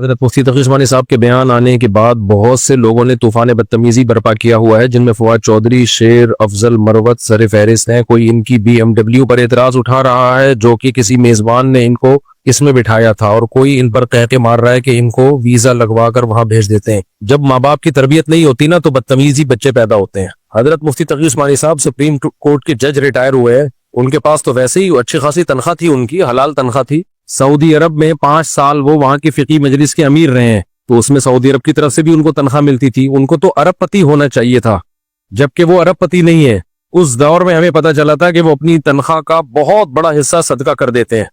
حضرت مفتی تقی عثمانی صاحب کے بیان آنے کے بعد بہت سے لوگوں نے طوفان بدتمیزی برپا کیا ہوا ہے، جن میں فواد چودھری، شیر افضل، مروت سر فہرست ہیں۔ کوئی ان کی BMW پر اعتراض اٹھا رہا ہے جو کہ کسی میزبان نے ان کو اس میں بٹھایا تھا، اور کوئی ان پر قہقے مار رہا ہے کہ ان کو ویزا لگوا کر وہاں بھیج دیتے ہیں۔ جب ماں باپ کی تربیت نہیں ہوتی نا تو بدتمیزی بچے پیدا ہوتے ہیں۔ حضرت مفتی تقی عثمانی صاحب سپریم کورٹ کے جج ریٹائر ہوئے ہیں، ان کے پاس تو ویسے ہی اچھی خاصی تنخواہ تھی، ان کی حلال تنخواہ تھی۔ سعودی عرب میں 5 سال وہ وہاں کی فقہی مجلس کے امیر رہے ہیں، تو اس میں سعودی عرب کی طرف سے بھی ان کو تنخواہ ملتی تھی۔ ان کو تو ارب پتی ہونا چاہیے تھا، جبکہ وہ ارب پتی نہیں ہے۔ اس دور میں ہمیں پتا چلا تھا کہ وہ اپنی تنخواہ کا بہت بڑا حصہ صدقہ کر دیتے ہیں۔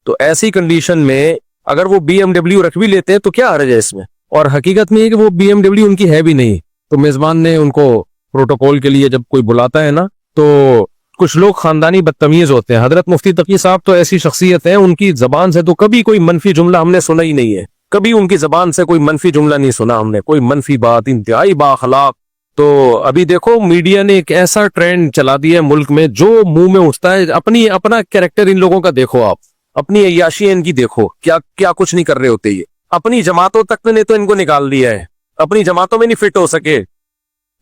تو ایسی کنڈیشن میں اگر وہ BMW رکھ بھی لیتے ہیں تو کیا حرج ہے اس میں؟ اور حقیقت میں یہ کہ وہ BMW ان کی ہے بھی نہیں، تو میزبان نے ان کو پروٹوکول کے لیے جب کوئی بلاتا ہے نا تو کچھ لوگ خاندانی بدتمیز ہوتے ہیں۔ حضرت مفتی تقی صاحب تو ایسی شخصیت ہیں، ان کی زبان سے تو کبھی کوئی منفی جملہ ہم نے سنا ہی نہیں ہے، کبھی ان کی زبان سے کوئی منفی جملہ نہیں سنا ہم نے، کوئی منفی بات، انتہائی بااخلاق۔ تو ابھی دیکھو میڈیا نے ایک ایسا ٹرینڈ چلا دیا ہے ملک میں، جو منہ میں اٹھتا ہے اپنا کریکٹر ان لوگوں کا دیکھو، آپ اپنی عیاشی ان کی دیکھو، کیا کچھ نہیں کر رہے ہوتے۔ یہ اپنی جماعتوں تک نے تو ان کو نکال دیا ہے، اپنی جماعتوں میں نہیں فٹ ہو سکے،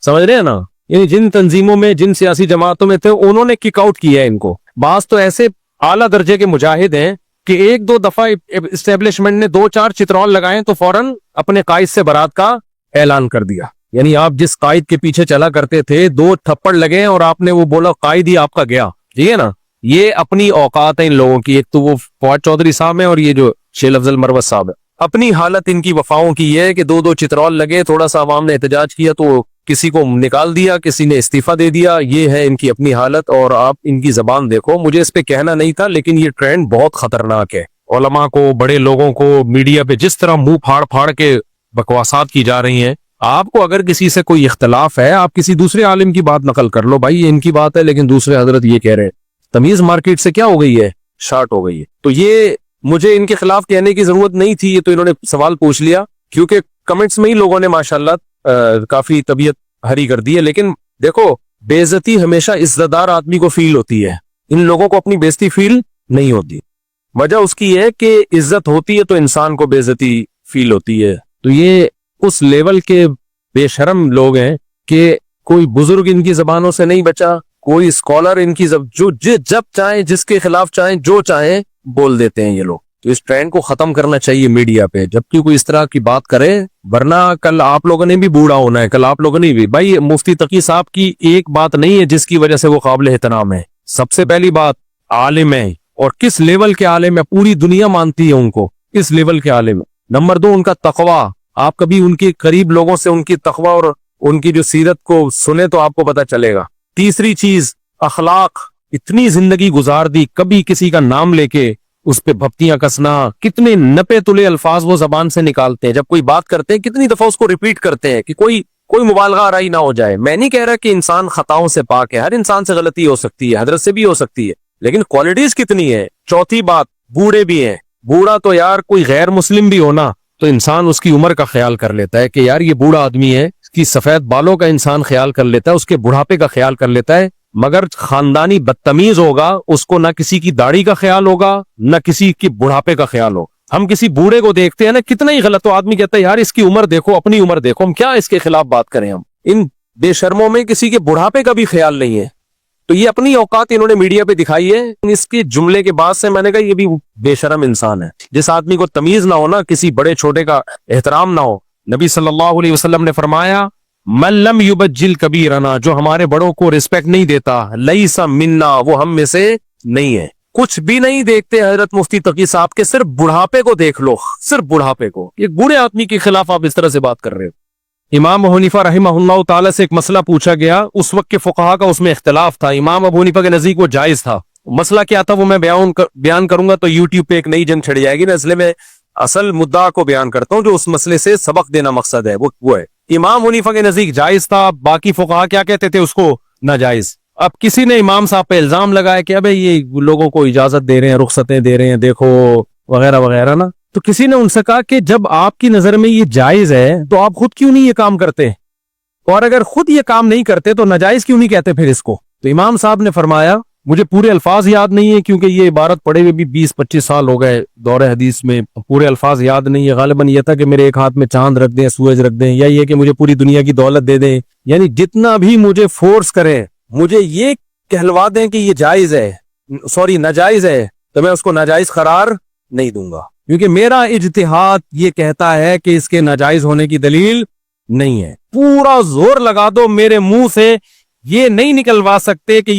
سمجھ رہے ہیں نا؟ یعنی جن تنظیموں میں، جن سیاسی جماعتوں میں تھے، انہوں نے کک آؤٹ کیا ہے ان کو۔ بعض تو ایسے اعلیٰ درجے کے مجاہد ہیں کہ ایک دو دفعہ اسٹیبلشمنٹ نے 2-4 چترول لگائے تو فوراً اپنے قائد سے برات کا اعلان کر دیا۔ یعنی آپ جس قائد کے پیچھے چلا کرتے تھے، 2 تھپڑ لگے اور آپ نے وہ بولا قائد ہی آپ کا گیا، ٹھیک ہے نا؟ یہ اپنی اوقات ہے ان لوگوں کی، ایک تو وہ فواد چودھری صاحب ہیں اور یہ جو شیل افضل مروت صاحب ہے۔ اپنی حالت ان کی وفاؤں کی یہ ہے کہ 2 چترول لگے، تھوڑا سا عوام نے احتجاج کیا تو کسی کو نکال دیا، کسی نے استعفیٰ دے دیا۔ یہ ہے ان کی اپنی حالت، اور آپ ان کی زبان دیکھو۔ مجھے اس پہ کہنا نہیں تھا، لیکن یہ ٹرینڈ بہت خطرناک ہے۔ علماء کو، بڑے لوگوں کو میڈیا پہ جس طرح منہ پھاڑ پھاڑ کے بکواسات کی جا رہی ہیں، آپ کو اگر کسی سے کوئی اختلاف ہے، آپ کسی دوسرے عالم کی بات نقل کر لو، بھائی یہ ان کی بات ہے لیکن دوسرے حضرت یہ کہہ رہے ہیں۔ تمیز مارکیٹ سے کیا ہو گئی ہے؟ شارٹ ہو گئی ہے۔ تو یہ مجھے ان کے خلاف کہنے کی ضرورت نہیں تھی، یہ تو انہوں نے سوال پوچھ لیا، کیونکہ کمنٹس میں ہی لوگوں نے ماشاءاللہ کافی طبیعت ہری کر دی ہے۔ لیکن دیکھو، بے عزتی ہمیشہ عزت دار آدمی کو فیل ہوتی ہے، ان لوگوں کو اپنی بے عزتی فیل نہیں ہوتی۔ وجہ اس کی ہے کہ عزت ہوتی ہے تو انسان کو بے عزتی فیل ہوتی ہے۔ تو یہ اس لیول کے بے شرم لوگ ہیں کہ کوئی بزرگ ان کی زبانوں سے نہیں بچا، کوئی اسکالر ان کی جب چاہیں، جس کے خلاف چاہیں، جو چاہیں بول دیتے ہیں یہ لوگ۔ تو اس ٹرینڈ کو ختم کرنا چاہیے میڈیا پہ، جبکہ کوئی اس طرح کی بات کرے، ورنہ کل آپ لوگوں نے بھی بوڑھا ہونا ہے، کل آپ لوگوں نے بھی۔ بھائی مفتی تقی صاحب کی ایک بات نہیں ہے جس کی وجہ سے وہ قابل احترام ہے۔ سب سے پہلی بات، عالم ہے، اور کس لیول کے عالم ہے، پوری دنیا مانتی ہے ان کو، اس لیول کے عالم ہے۔ نمبر 2، ان کا تقویٰ۔ آپ کبھی ان کے قریب لوگوں سے ان کی تقویٰ اور ان کی جو سیرت کو سنیں تو آپ کو پتا چلے گا۔ تیسری چیز، اخلاق۔ اتنی زندگی گزار دی، کبھی کسی کا نام لے کے اس پہ بھپتیاں کسنا، کتنے نپے تلے الفاظ وہ زبان سے نکالتے ہیں، جب کوئی بات کرتے ہیں کتنی دفعہ اس کو ریپیٹ کرتے ہیں کہ کوئی مبالغہ آرائی نہ ہو جائے۔ میں نہیں کہہ رہا کہ انسان خطاؤں سے پاک ہے، ہر انسان سے غلطی ہو سکتی ہے، حضرت سے بھی ہو سکتی ہے، لیکن کوالٹیز کتنی ہے۔ چوتھی بات، بوڑھے بھی ہیں۔ بوڑھا تو یار کوئی غیر مسلم بھی ہونا تو انسان اس کی عمر کا خیال کر لیتا ہے کہ یار یہ بوڑھا آدمی ہے، اس کی سفید بالوں کا انسان خیال کر لیتا ہے، اس کے بڑھاپے کا خیال کر لیتا ہے۔ مگر خاندانی بدتمیز ہوگا، اس کو نہ کسی کی داڑھی کا خیال ہوگا، نہ کسی کی بڑھاپے کا خیال ہو۔ ہم کسی بوڑھے کو دیکھتے ہیں نا، کتنا ہی غلط ہو، آدمی کہتا ہے یار اس کی عمر دیکھو، اپنی عمر دیکھو، ہم کیا اس کے خلاف بات کریں؟ ہم ان بے شرموں میں کسی کے بڑھاپے کا بھی خیال نہیں ہے۔ تو یہ اپنی اوقات انہوں نے میڈیا پہ دکھائی ہے۔ اس کے جملے کے بعد سے میں نے کہا یہ بھی بے شرم انسان ہے۔ جس آدمی کو تمیز نہ ہو نا، کسی بڑے چھوٹے کا احترام نہ ہو۔ نبی صلی اللہ علیہ وسلم نے فرمایا، من لم یبجل کبیرنا، جو ہمارے بڑوں کو رسپیکٹ نہیں دیتا، لیس منا، وہ ہم میں سے نہیں ہے۔ کچھ بھی نہیں دیکھتے حضرت مفتی تقی صاحب کے، صرف بڑھاپے کو دیکھ لو، صرف بڑھاپے کو۔ ایک بوڑھے آدمی کے خلاف آپ اس طرح سے بات کر رہے ہو۔ امام ابو حنیفہ رحمہ اللہ تعالی سے ایک مسئلہ پوچھا گیا، اس وقت کے فقہا کا اس میں اختلاف تھا۔ امام ابو حنیفہ کے نزدیک وہ جائز تھا۔ مسئلہ کیا تھا وہ میں بیان کروں گا تو یوٹیوب پہ ایک نئی جنگ چھڑ جائے گی نا، اس لیے میں اصل مدعا کو بیان کرتا ہوں، جو اس مسئلے سے سبق دینا مقصد ہے، وہ ہے امام حنیفہ کے نزدیک جائز تھا، باقی فقہا کیا کہتے تھے اس کو ناجائز۔ اب کسی نے امام صاحب پہ الزام لگایا کہ ابے یہ لوگوں کو اجازت دے رہے ہیں، رخصتیں دے رہے ہیں، دیکھو وغیرہ وغیرہ نا۔ تو کسی نے ان سے کہا کہ جب آپ کی نظر میں یہ جائز ہے تو آپ خود کیوں نہیں یہ کام کرتے، اور اگر خود یہ کام نہیں کرتے تو ناجائز کیوں نہیں کہتے پھر اس کو؟ تو امام صاحب نے فرمایا मुझे पूरे अल्फाज याद नहीं है क्योंकि ये इबारत पढ़े हुए भी 20-25 साल हो गए दौरे हदीस में, पूरे अल्फाज याद नहीं है। गालिबन ये था कि मेरे एक हाथ में चांद रख दें, सूरज रख दें, या ये कि मुझे पूरी दुनिया की दौलत दे दें, यानी जितना भी मुझे फोर्स करें, मुझे ये कहलवा दें कि ये जायज है, सॉरी नाजायज है, तो मैं उसको नाजायज करार नहीं दूंगा, क्योंकि मेरा इज्तिहाद ये कहता है कि इसके नाजायज होने की दलील नहीं है। पूरा जोर लगा दो, मेरे मुंह से ये नहीं निकलवा सकते कि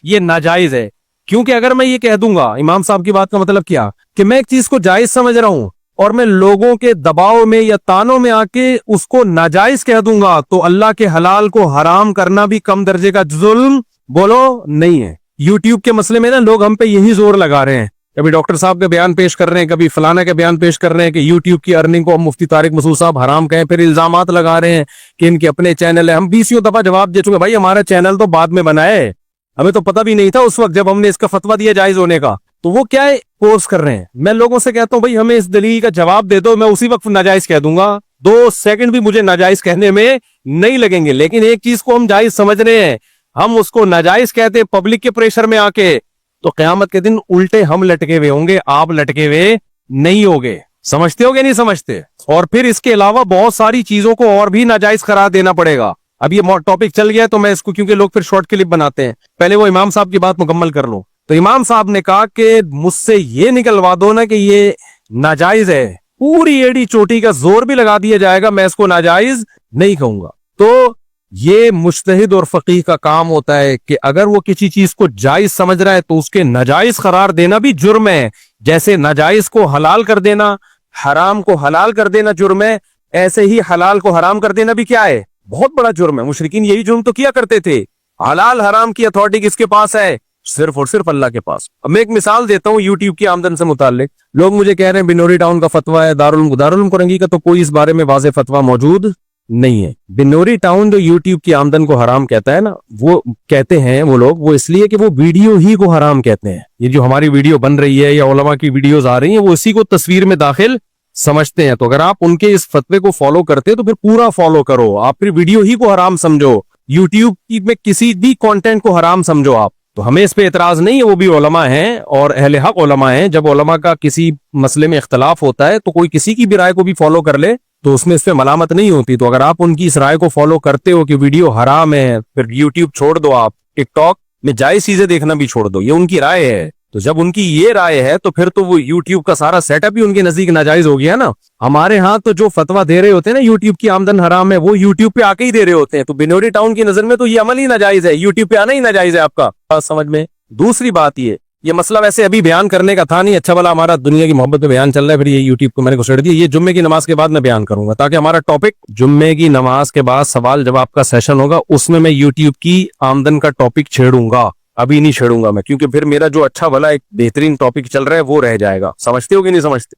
ये नाजायज है, क्योंकि अगर मैं ये कह दूंगा, इमाम साहब की बात का मतलब क्या कि मैं एक चीज को जायज समझ रहा हूं और मैं लोगों के दबाव में या तानों में आके उसको नाजायज कह दूंगा, तो अल्लाह के हलाल को हराम करना भी कम दर्जे का जुल्म बोलो नहीं है। यूट्यूब के मसले में ना लोग हम पे यही जोर लगा रहे हैं, कभी डॉक्टर साहब के बयान पेश कर रहे हैं, कभी फलाना के बयान पेश कर रहे हैं कि यूट्यूब की अर्निंग को मुफ्ती तारिक मसूद साहब हराम कहें, फिर इल्जामात लगा रहे हैं कि इनके अपने चैनल है। हम 20 दफा जवाब दे चुके, भाई हमारा चैनल तो बाद में बना है, हमें तो पता भी नहीं था उस वक्त जब हमने इसका फतवा दिया जायज होने का, तो वो क्या है फोर्स कर रहे हैं। मैं लोगों से कहता हूं भाई हमें इस दलील का जवाब दे दो, मैं उसी वक्त नाजायज कह दूंगा, 2 सेकंड भी मुझे नाजायज कहने में नहीं लगेंगे। लेकिन एक चीज को हम जायज समझ रहे हैं, हम उसको नाजायज कहते हैं पब्लिक के प्रेशर में आके, तो क़यामत के दिन उल्टे हम लटके हुए होंगे, आप लटके हुए नहीं होगे। समझते हो कि नहीं समझते? और फिर इसके अलावा बहुत सारी चीजों को और भी नाजायज करार देना पड़ेगा। अब ये टॉपिक चल गया तो मैं इसको, क्योंकि लोग फिर शॉर्ट क्लिप बनाते हैं, पहले वो इमाम साहब की बात मुकम्मल कर लो। तो इमाम साहब ने कहा कि मुझसे ये निकलवा दो ना कि ये नाजायज है, पूरी एड़ी चोटी का जोर भी लगा दिया जाएगा, मैं इसको नाजायज नहीं कहूंगा। तो ये मुज्तहिद और फकीह का काम होता है कि अगर वो किसी चीज को जायज समझ रहा है तो उसके नाजायज करार देना भी जुर्म है। जैसे नाजायज को हलाल कर देना, हराम को हलाल कर देना जुर्म है, ऐसे ही हलाल को हराम कर देना भी क्या है, बहुत बड़ा जुर्म है। मुशरिकीन यही जुर्म तो किया करते थे। हलाल हराम की अथॉरिटी किसके पास है? सिर्फ और सिर्फ अल्लाह के पास। अब मैं एक मिसाल देता हूँ यूट्यूब की आमदन से मुताल्लिक। लोग मुझे कह रहे हैं बिनोरी टाउन का फतवा है, दारुल कुरंगी का तो कोई इस बारे में वाज़ेह फतवा मौजूद नहीं है। बिनोरी टाउन जो यूट्यूब की आमदन को हराम कहता है ना, वो कहते हैं वो लोग, वो इसलिए कि वो वीडियो ही को हराम कहते हैं। ये जो हमारी वीडियो बन रही है या उलमा की वीडियोस आ रही हैं, वो इसी को तस्वीर में दाखिल समझते हैं। तो अगर आप उनके इस फतवे को फॉलो करते हैं तो फिर पूरा फॉलो करो, आप फिर वीडियो ही को हराम समझो, यूट्यूब में किसी भी कंटेंट को हराम समझो आप। तो हमें इस पे एतराज नहीं है, वो भी उलमा हैं और अहले हक उलमा हैं। जब उलमा का किसी मसले में इख्तलाफ होता है तो कोई किसी की भी राय को भी फॉलो कर ले तो उसमें इस पे मलामत नहीं होती। तो अगर आप उनकी इस राय को फॉलो करते हो कि वीडियो हराम है, फिर यूट्यूब छोड़ दो, आप टिकटॉक में जायज चीजें देखना भी छोड़ दो, ये उनकी राय है। तो जब उनकी ये राय है तो फिर तो वो यूट्यूब का सारा सेटअप ही उनके नजदीक नाजायज हो गया ना। हमारे यहाँ तो जो फतवा दे रहे होते हैं ना यूट्यूब की आमदन हराम है, वो यूट्यूब पे आके ही दे रहे होते हैं। तो बिनोरी टाउन की नजर में तो ये अमल ही नाजायज है, यूट्यूब पे आना ही नाजायज है। आपका बात समझ में? दूसरी बात ये मसला वैसे अभी बयान करने का था नहीं, अच्छा वाला हमारा दुनिया की मोहब्बत में बयान चल रहा है, फिर ये यूट्यूब को मैंने घुसेड़ दिया। ये जुम्मे की नमाज के बाद मैं बयान करूंगा, ताकि हमारा टॉपिक जुम्मे की नमाज के बाद सवाल जवाब का सेशन होगा, उसमें मैं यूट्यूब की आमदन का टॉपिक छेड़ूंगा। अभी नहीं छेड़ूंगा मैं, क्योंकि फिर मेरा जो अच्छा वाला एक बेहतरीन टॉपिक चल रहा है वो रह जाएगा। समझते हो कि नहीं समझते?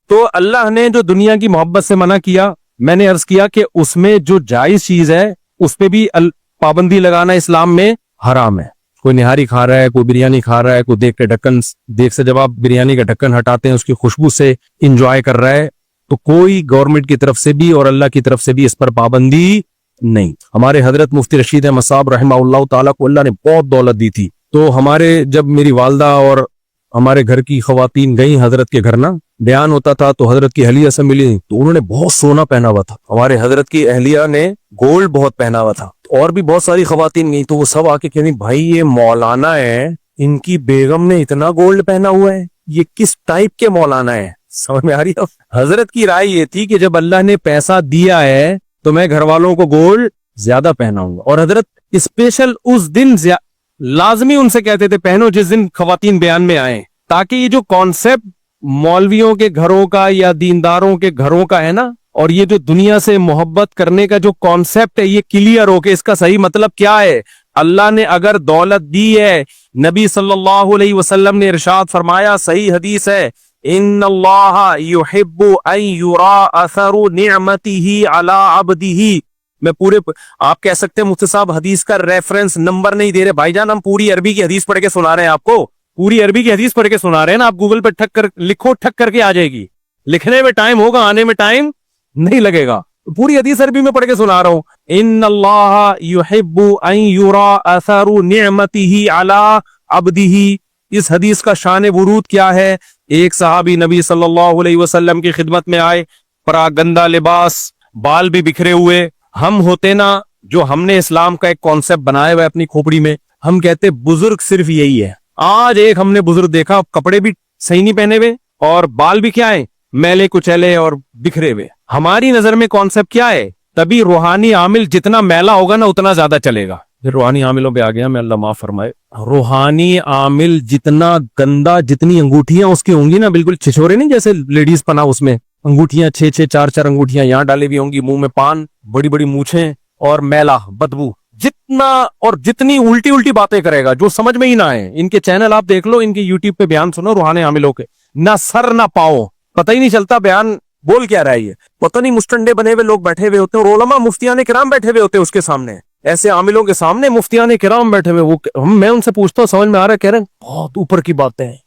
तो अल्लाह ने जो दुनिया की मोहब्बत से मना किया, मैंने अर्ज किया कि उसमें जो जायज चीज है उस पे भी पाबंदी लगाना इस्लाम में हराम है। कोई निहारी खा रहा है, कोई बिरयानी खा रहा है, कोई देख से जब आप बिरयानी का ढक्कन हटाते हैं उसकी खुशबू से इंजॉय कर रहा है, तो कोई गवर्नमेंट की तरफ से भी और अल्लाह की तरफ से भी इस पर पाबंदी नहीं। हमारे हजरत मुफ्ती रशीद अहमद साहब रहमहुल्लाह ताला को अल्लाह ने बहुत दौलत दी थी। तो हमारे जब मेरी वालदा और हमारे घर की खवातीन गई हजरत के घर ना, बयान होता था तो हजरत की अहलिया से मिली तो उन्होंने बहुत सोना पहना हुआ था। हमारे हजरत की अहलिया ने गोल्ड बहुत पहना हुआ था, और भी बहुत सारी खवातीन गई, तो वो सब आके कहनी भाई ये मौलाना है, इनकी बेगम ने इतना गोल्ड पहना हुआ है, ये किस टाइप के मौलाना है? समझ में आ रही है? हजरत की राय ये थी कि जब अल्लाह ने पैसा दिया है तो मैं घर वालों को गोल्ड ज्यादा पहनाऊंगा। और हजरत स्पेशल उस दिन लाजमी उनसे कहते थे पहनो जिस दिन खवातीन बयान में आए, ताकि ये जो कॉन्सेप्ट मौलवियों के घरों का या दीनदारों के घरों का है ना, और ये जो दुनिया से मोहब्बत करने का जो कॉन्सेप्ट है ये क्लियर हो के इसका सही मतलब क्या है। अल्लाह ने अगर दौलत दी है, नबी सल्लल्लाहु अलैहि वसल्लम ने इरशाद फरमाया, सही हदीस है, इन्नल्लाह युहिब्बु अन युरा असरु निअमतिही अला अब्दिही। मैं पूरे, आप कह सकते हैं मुफ्ती साहब हदीस का रेफरेंस नंबर नहीं दे रहे। भाईजान हम पूरी अरबी की हदीस पढ़ के सुना रहे हैं आपको, पूरी अरबी की हदीस पढ़ के सुना रहे हैं ना। आप गूगल पे ठक कर लिखो, ठक करके आ जाएगी। लिखने में टाइम होगा, आने में टाइम नहीं लगेगा। पूरी हदीस अरबी में पढ़ के सुना रहा हूं। इन अल्लाह युहिब्बु अन युरा अथरु निअमतिही अला अब्दिही। इस हदीस का शान वुरूद क्या है? एक सहाबी नबी सल्लल्लाहु अलैहि वसल्लम की खिदमत में आए, परागंदा लिबास, बाल भी बिखरे हुए। हम होते ना जो हमने इस्लाम का एक कॉन्सेप्ट बनाया हुआ है अपनी खोपड़ी में, हम कहते बुजुर्ग सिर्फ यही है। आज एक हमने बुजुर्ग देखा, कपड़े भी सही नहीं पहने हुए और बाल भी क्या है, मैले कुचैले और बिखरे हुए। हमारी नजर में कॉन्सेप्ट क्या है? तभी रूहानी आमिल जितना मैला होगा ना उतना ज्यादा चलेगा। फिर रूहानी आमिलों पे आ गया मैं, अल्लाह माफ फरमाए। रूहानी आमिल जितना गंदा, जितनी अंगूठियां उसकी होंगी ना, बिल्कुल छिछोरे नहीं जैसे लेडीज पना, उसमें अंगूठियां 6-6 4-4 अंगूठियां यहाँ डाली हुई होंगी, मुंह में पान, बड़ी बड़ी मूछें और मैला बदबू, जितना और जितनी उल्टी उल्टी बातें करेगा जो समझ में ही ना आए। इनके चैनल आप देख लो, इनके यूट्यूब पे बयान सुनो रूहानी आमिलों के, ना सर ना पाओ, पता ही नहीं चलता बयान बोल क्या रहा है ये। पता नहीं मुस्टंडे बने हुए लोग बैठे हुए होते हैं और उलमा मुफ्तियाने किराम बैठे हुए होते हैं उसके सामने, ऐसे आमिलों के सामने मुफ्तियाने किराम बैठे हुए। वो मैं उनसे पूछता हूँ, समझ में आ रहा है? कह रहे हैं बहुत ऊपर की बातें हैं,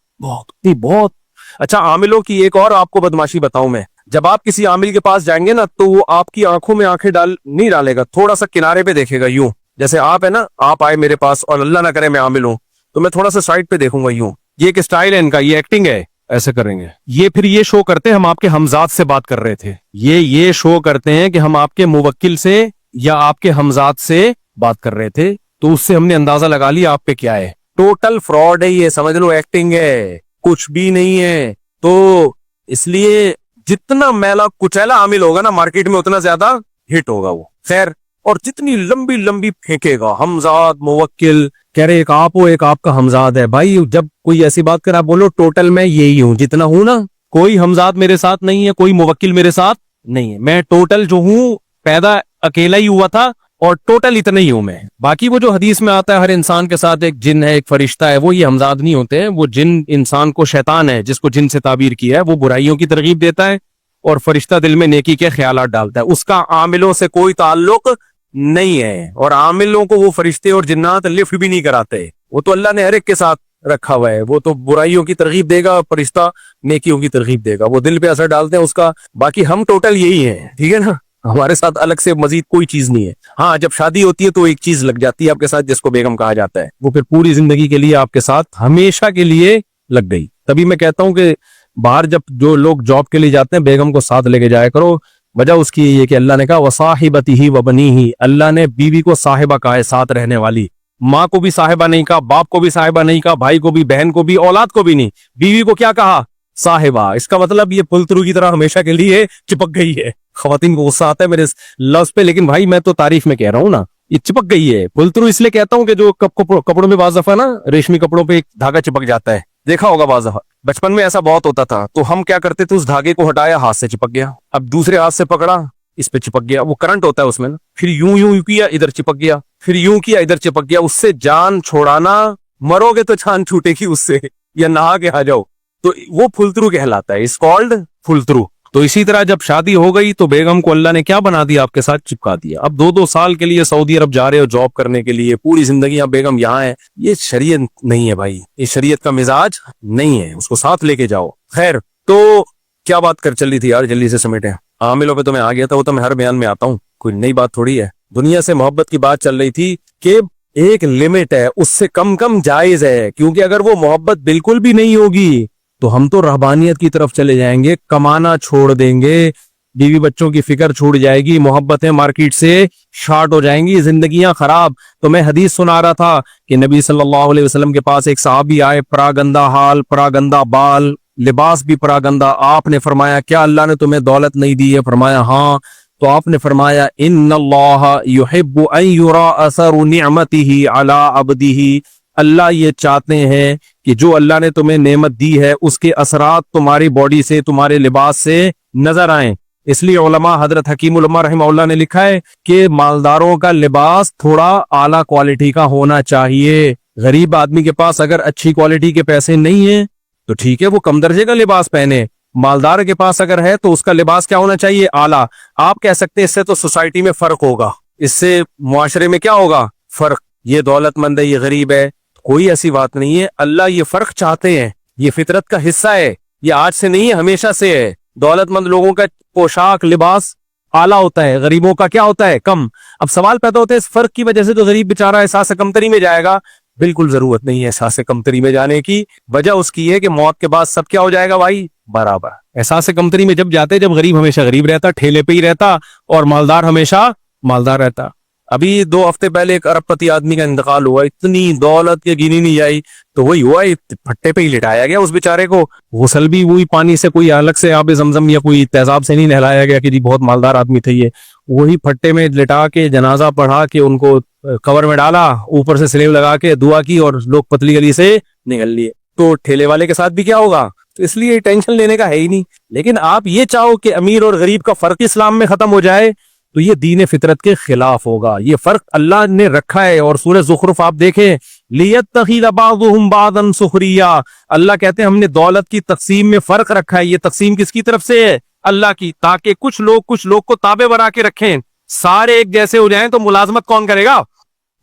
बहुत। अच्छा, आमिलों की एक और आपको बदमाशी बताऊं मैं। जब आप किसी आमिल के पास जाएंगे ना, तो वो आपकी आंखों में आंखें नहीं डालेगा, थोड़ा सा किनारे पे देखेगा, यूं जैसे आप है ना, आप आए मेरे पास और अल्लाह ना करे मैं आमिल हूं, तो मैं थोड़ा सा साइड पे देखूंगा यूं। ये एक स्टाइल है इनका, ये एक्टिंग है, ऐसे करेंगे। ये फिर ये शो करते हैं हम आपके हमजाद से बात कर रहे थे, ये शो करते हैं कि हम आपके मुवक्किल से या आपके हमजाद से बात कर रहे थे, तो उससे हमने अंदाजा लगा लिया आप पे क्या है। टोटल फ्रॉड है ये, समझ लो, एक्टिंग है, कुछ भी नहीं है। तो इसलिए जितना मैला कुचैला आमिल होगा ना मार्केट में, उतना ज्यादा हिट होगा वो। खैर, और जितनी लंबी लंबी फेंकेगा हमजाद मुवक्किल, कह रहे एक आप हो, एक आपका हमजाद है। भाई जब कोई ऐसी बात कर, आप बोलो टोटल मैं यही हूं जितना हूं ना, कोई हमजाद मेरे साथ नहीं है, कोई मुवक्किल मेरे साथ नहीं है, मैं टोटल जो हूं पैदा अकेला ही हुआ था और टोटल इतना ही हूं मैं। बाकी वो जो हदीस में आता है हर इंसान के साथ एक जिन है, एक फरिश्ता है, वो ये हमजाद नहीं होते हैं। वो जिन इंसान को शैतान है, जिसको जिन से ताबीर किया है, वो बुराइयों की तरगीब देता है और फरिश्ता दिल में नेकी के ख्यालात डालता है। उसका आमिलों से कोई ताल्लुक नहीं है और आमिलों को वो फरिश्ते और जिन्नात लिफ्ट भी नहीं कराते। वो तो अल्लाह ने हर एक के साथ रखा हुआ है। वो तो बुराइयों की तरगीब देगा, फरिश्ता नेकियों की तरगीब देगा, वो दिल पे असर डालते हैं उसका। बाकी हम टोटल यही हैं, ठीक है ना, हमारे साथ अलग से मजीद कोई चीज नहीं है। हाँ, जब शादी होती है तो एक चीज लग जाती है आपके साथ, जिसको बेगम कहा जाता है, वो फिर पूरी जिंदगी के लिए आपके साथ हमेशा के लिए लग गई। तभी मैं कहता हूं कि बाहर जब जो लोग जॉब के लिए जाते हैं, बेगम को साथ लेके जाया करो। वजह उसकी ये कि अल्लाह ने कहा वसाहिबतिही व बनीही, अल्लाह ने बीवी को साहिबा कहा है, साथ रहने वाली। माँ को भी साहिबा नहीं कहा, बाप को भी साहिबा नहीं कहा, भाई को भी, बहन को भी, औलाद को भी नहीं, बीवी को क्या कहा? साहिबा। इसका मतलब ये पुलतरू की तरह हमेशा के लिए चिपक गई है। खवातीन को गुस्सा आता है मेरे लफ्ज पे, लेकिन भाई मैं तो तारीफ में कह रहा हूँ ना, ये चिपक गई है। पुलतरू इसलिए कहता हूँ कि जो कपड़ों में बाज दफा ना रेशमी कपड़ों पे एक धागा चिपक जाता है, देखा होगा बाज दफा, बचपन में ऐसा बहुत होता था। तो हम क्या करते थे, उस धागे को हटाया, हाथ से चिपक गया, अब दूसरे हाथ से पकड़ा, इस पे चिपक गया, वो करंट होता है उसमें ना, फिर यूं यूं किया, इधर चिपक गया, फिर यूं किया, इधर चिपक गया। उससे जान छोड़ाना, मरोगे तो जान छूटेगी उससे, या नहा के आ जाओ, तो वो फुलतरू कहलाता है, इज कॉल्ड फुलतरू। तो इसी तरह जब शादी हो गई तो बेगम को अल्लाह ने क्या बना दिया, आपके साथ चिपका दिया। अब 2-2 साल के लिए सऊदी अरब जा रहे हो जॉब करने के लिए, पूरी जिंदगी आप बेगम यहाँ है, ये शरीयत नहीं है भाई, ये शरीयत का मिजाज नहीं है, उसको साथ लेके जाओ। खैर, तो क्या बात कर चल रही थी यार, जल्दी से समेटे। आमिलों पे तो मैं आ गया था, वो तो मैं हर बयान में आता हूँ, कोई नई बात थोड़ी है। दुनिया से मोहब्बत की बात चल रही थी कि एक लिमिट है, उससे कम कम जायज है, क्योंकि अगर वो मोहब्बत बिल्कुल भी नहीं होगी तो हम तो रहबानियत की तरफ चले जाएंगे, कमाना छोड़ देंगे, बीवी बच्चों की फिक्र छूट जाएगी, मोहब्बतें मार्केट से शार्ट हो जाएंगी, जिंदगियां खराब। तो मैं हदीस सुना रहा था कि नबी सल्लल्लाहु अलैहि वसल्लम के पास एक सहाबी आए, परागंदा हाल, परागंदा बाल, लिबास भी परागंदा। आपने फरमाया क्या अल्लाह ने तुम्हें दौलत नहीं दी है? फरमाया हाँ। तो आपने फरमाया इन्नल्लाह युहिब्बु अन युरा असरु निअमतिही अला अब्दिही, अल्लाह ये चाहते हैं कि जो अल्लाह ने तुम्हें नेमत दी है उसके असरात तुम्हारी बॉडी से, तुम्हारे लिबास से नजर आए। इसलिए उलमा, हजरत हकीम उलमा रहमहुल्लाह ने लिखा है कि मालदारों का लिबास थोड़ा आला क्वालिटी का होना चाहिए। गरीब आदमी के पास अगर अच्छी क्वालिटी के पैसे नहीं है तो ठीक है, वो कम दर्जे का लिबास पहने। मालदार के पास अगर है तो उसका लिबास क्या होना चाहिए? आला। आप कह सकते हैं इससे तो सोसाइटी में फर्क होगा, इससे मुआशरे में क्या होगा? फर्क। ये दौलतमंद है, ये गरीब है, कोई ऐसी बात नहीं है। अल्लाह ये फर्क चाहते हैं, ये फितरत का हिस्सा है, ये आज से नहीं है, हमेशा से है। दौलतमंद लोगों का पोशाक लिबास اعلیٰ ہوتا ہے، غریبوں کا کیا ہوتا ہے؟ کم. اب سوال پیدا ہوتا ہے اس فرق کی وجہ سے تو غریب بیچارہ احساس کمتری میں جائے گا. بالکل ضرورت نہیں ہے احساس کمتری میں جانے کی. وجہ اس کی ہے کہ موت کے بعد سب کیا ہو جائے گا بھائی؟ برابر. احساس کمتری میں جب جاتے جب غریب ہمیشہ غریب رہتا، ٹھیلے پہ ہی رہتا، اور مالدار ہمیشہ مالدار رہتا. ابھی 2 ہفتے پہلے ایک ارب پتی آدمی کا انتقال ہوا، اتنی دولت کے گنی نہیں آئی، تو وہی ہوا پھٹے پہ ہی لٹایا گیا اس بیچارے کو. غسل بھی وہی پانی سے، کوئی الگ سے آب زمزم یا کوئی تیزاب سے نہیں نہلایا گیا کہ جی بہت مالدار آدمی تھے یہ. وہی پھٹے میں لٹا کے جنازہ پڑھا کے ان کو کور میں ڈالا، اوپر سے سلیب لگا کے دعا کی، اور لوگ پتلی گلی سے نکل لیے. تو ٹھیلے والے کے ساتھ بھی کیا ہوگا؟ تو اس لیے ٹینشن لینے کا ہے ہی نہیں. لیکن آپ یہ چاہو کہ امیر اور غریب کا فرق اسلام میں ختم ہو جائے تو یہ دین فطرت کے خلاف ہوگا. یہ فرق اللہ نے رکھا ہے، اور سورہ زخرف آپ دیکھیں، لِيَتَّخِذَ بَعْضُهُمْ بَعْضًا سُخْرِيًّا، اللہ کہتے ہیں ہم نے دولت کی تقسیم میں فرق رکھا ہے. یہ تقسیم کس کی طرف سے ہے؟ اللہ کی، تاکہ کچھ لوگ کو تابع بنا کے رکھیں. سارے ایک جیسے ہو جائیں تو ملازمت کون کرے گا؟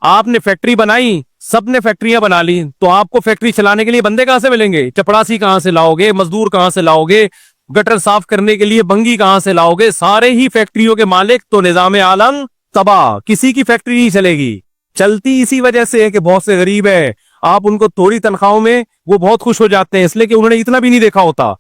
آپ نے فیکٹری بنائی، سب نے فیکٹریاں بنا لی، تو آپ کو فیکٹری چلانے کے لیے بندے کہاں سے ملیں گے؟ چپڑاسی کہاں سے لاؤ گے؟ مزدور کہاں سے لاؤ گے؟ گٹر صاف کرنے کے لیے بنگی کہاں سے لاؤ گے؟ سارے ہی فیکٹریوں کے مالک. تو نظام عالم تباہ، کسی کی فیکٹری نہیں چلے گی. چلتی اسی وجہ سے ہے کہ بہت سے غریب ہیں، آپ ان کو تھوڑی تنخواہوں میں وہ بہت خوش ہو جاتے ہیں، اس لیے کہ انہوں نے اتنا بھی نہیں دیکھا ہوتا.